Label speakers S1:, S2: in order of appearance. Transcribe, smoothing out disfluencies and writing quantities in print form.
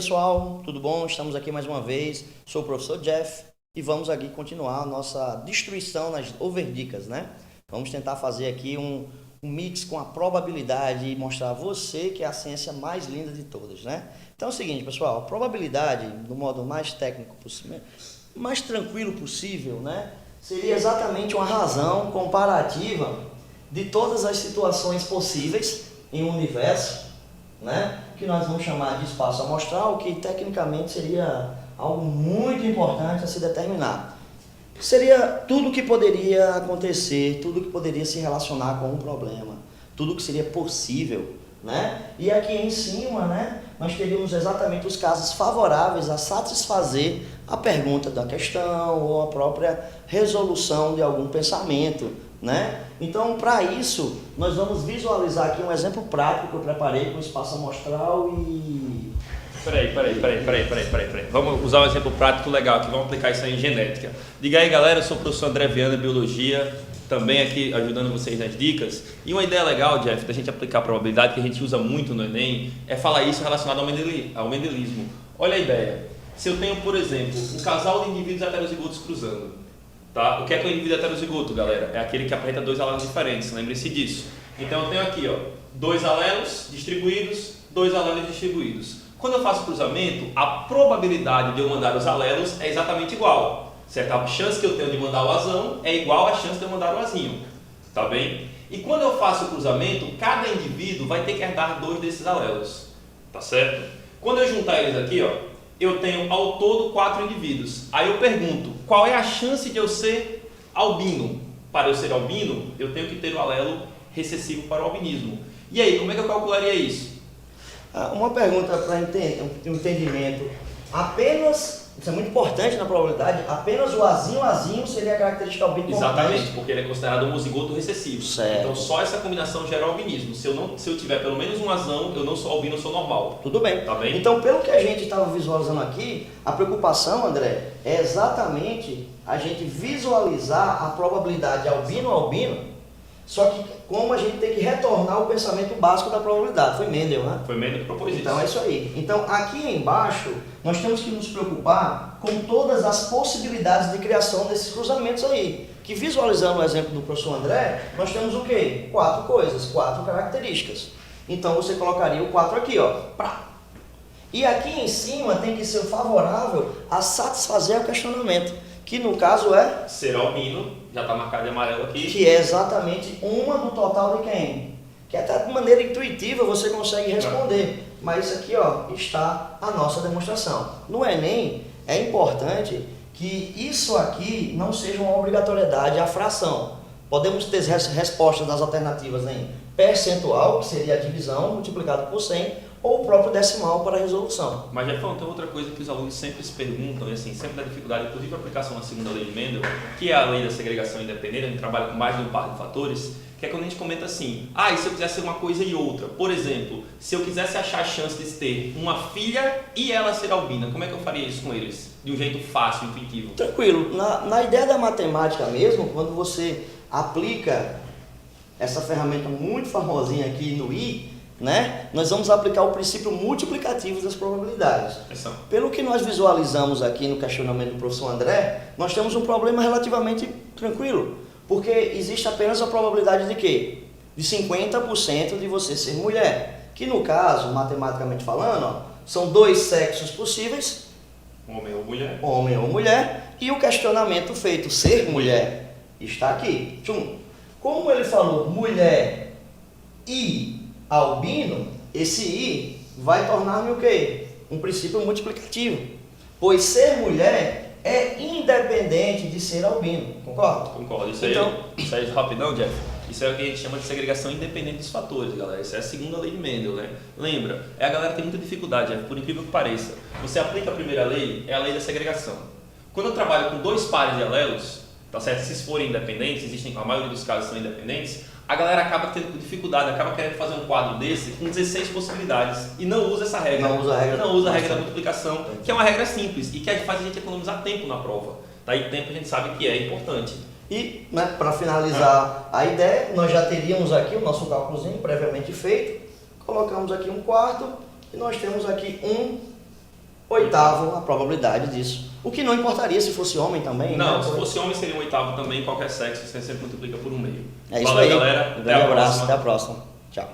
S1: pessoal, tudo bom? Estamos aqui mais uma vez, sou o professor Jeff e vamos aqui continuar a nossa destruição nas overdicas, né? Vamos tentar fazer aqui um mix com a probabilidade e mostrar a você que é a ciência mais linda de todas, né? Então é o seguinte, pessoal, a probabilidade, do modo mais técnico possível, mais tranquilo possível, né? Seria exatamente uma razão comparativa de todas as situações possíveis em um universo, né? Que nós vamos chamar de espaço amostral, que tecnicamente seria algo muito importante a se determinar. Seria tudo que poderia acontecer, tudo que poderia se relacionar com um problema, tudo que seria possível, né? E aqui em cima, né, nós teríamos exatamente os casos favoráveis a satisfazer a pergunta da questão ou a própria resolução de algum pensamento, né? Então, para isso, nós vamos visualizar aqui um exemplo prático que eu preparei com espaço amostral e...
S2: Peraí. Vamos usar um exemplo prático legal aqui, vamos aplicar isso aí em genética. Diga aí, galera, eu sou o professor André Viana, Biologia, também aqui ajudando vocês nas dicas. E uma ideia legal, Jeff, da gente aplicar a probabilidade, que a gente usa muito no Enem, é falar isso relacionado ao mendelismo. Olha a ideia. Se eu tenho, por exemplo, um casal de indivíduos heterozigotos cruzando, tá? O que é o indivíduo heterozigoto, galera? É aquele que apresenta dois alelos diferentes, lembre-se disso. Então eu tenho aqui, ó, dois alelos distribuídos, dois alelos distribuídos. Quando eu faço cruzamento, a probabilidade de eu mandar os alelos é exatamente igual, certo? A chance que eu tenho de mandar o azão é igual à chance de eu mandar o azinho, tá bem? E quando eu faço o cruzamento, cada indivíduo vai ter que herdar dois desses alelos, tá certo? Quando eu juntar eles aqui, ó, eu tenho ao todo 4 indivíduos. Aí eu pergunto, qual é a chance de eu ser albino? Para eu ser albino, eu tenho que ter o alelo recessivo para o albinismo. E aí, como é que eu calcularia isso?
S1: Uma pergunta para entendimento. Apenas, isso é muito importante na probabilidade, apenas o azinho seria a característica albino.
S2: Exatamente, porque ele é considerado homozigoto recessivo.
S1: Certo.
S2: Então só essa combinação gera o albinismo. Se eu tiver pelo menos um azão, eu não sou albino, eu sou normal.
S1: Tudo bem.
S2: Tá bem?
S1: Então, pelo que a gente estava visualizando aqui, a preocupação, André, é exatamente a gente visualizar a probabilidade albino-albino. Só que como a gente tem que retornar o pensamento básico da probabilidade. Foi Mendel, né?
S2: Foi Mendel que propôs isso.
S1: Então é isso aí. Então aqui embaixo nós temos que nos preocupar com todas as possibilidades de criação desses cruzamentos aí. Que visualizando o exemplo do professor André, nós temos o quê? 4 coisas, 4 características. Então você colocaria o 4 aqui, ó. Prá. E aqui em cima tem que ser favorável a satisfazer o questionamento. Que no caso é...
S2: ser albino, já está marcado de amarelo aqui.
S1: Que é exatamente uma do total de quem? Que até de maneira intuitiva você consegue responder. Mas isso aqui, ó, está a nossa demonstração. No Enem, é importante que isso aqui não seja uma obrigatoriedade à fração. Podemos ter respostas das alternativas em percentual, que seria a divisão, multiplicado por 100, ou o próprio decimal para a resolução.
S2: Mas, Jefão, tem outra coisa que os alunos sempre se perguntam, e assim, sempre dá dificuldade, inclusive a aplicação na segunda lei de Mendel, que é a lei da segregação independente, a gente trabalha com mais de um par de fatores, que é quando a gente comenta assim, e se eu quisesse ser uma coisa e outra? Por exemplo, se eu quisesse achar a chance de ter uma filha e ela ser albina, como é que eu faria isso com eles? De um jeito fácil, intuitivo?
S1: Tranquilo. Na ideia da matemática mesmo, quando você aplica essa ferramenta muito famosinha aqui no I, né? Nós vamos aplicar o princípio multiplicativo das probabilidades. Pelo que nós visualizamos aqui no questionamento do professor André, nós temos um problema relativamente tranquilo, porque existe apenas a probabilidade de quê? De 50% de você ser mulher, que no caso, matematicamente falando, ó, são 2 sexos possíveis, homem ou mulher, e o questionamento feito ser mulher está aqui. Como ele falou mulher e albino, esse I vai tornar-me o quê? Um princípio multiplicativo. Pois ser mulher é independente de ser albino. Concorda?
S2: Concordo. Isso aí rapidão, Jeff. Isso é o que a gente chama de segregação independente dos fatores, galera. Isso é a segunda lei de Mendel, né? Lembra? A galera tem muita dificuldade, Jeff, por incrível que pareça. Você aplica a primeira lei, é a lei da segregação. Quando eu trabalho com 2 pares de alelos, tá certo? Se forem independentes, a maioria dos casos são independentes, a galera acaba tendo dificuldade, acaba querendo fazer um quadro desse com 16 possibilidades e não usa essa regra.
S1: Não usa a regra
S2: da multiplicação, que é uma regra simples e que faz a gente economizar tempo na prova. Tá? E tempo a gente sabe que é importante.
S1: E, né, para finalizar a ideia, nós já teríamos aqui o nosso cálculozinho previamente feito. Colocamos aqui 1/4 e nós temos aqui 1 oitavo a probabilidade disso. O que não importaria se fosse homem também,
S2: Não,
S1: né?
S2: se fosse homem seria um oitavo também, qualquer sexo, você sempre multiplica por um meio.
S1: É isso
S2: Valeu,
S1: aí.
S2: galera.
S1: Um grande abraço, até a próxima. Tchau.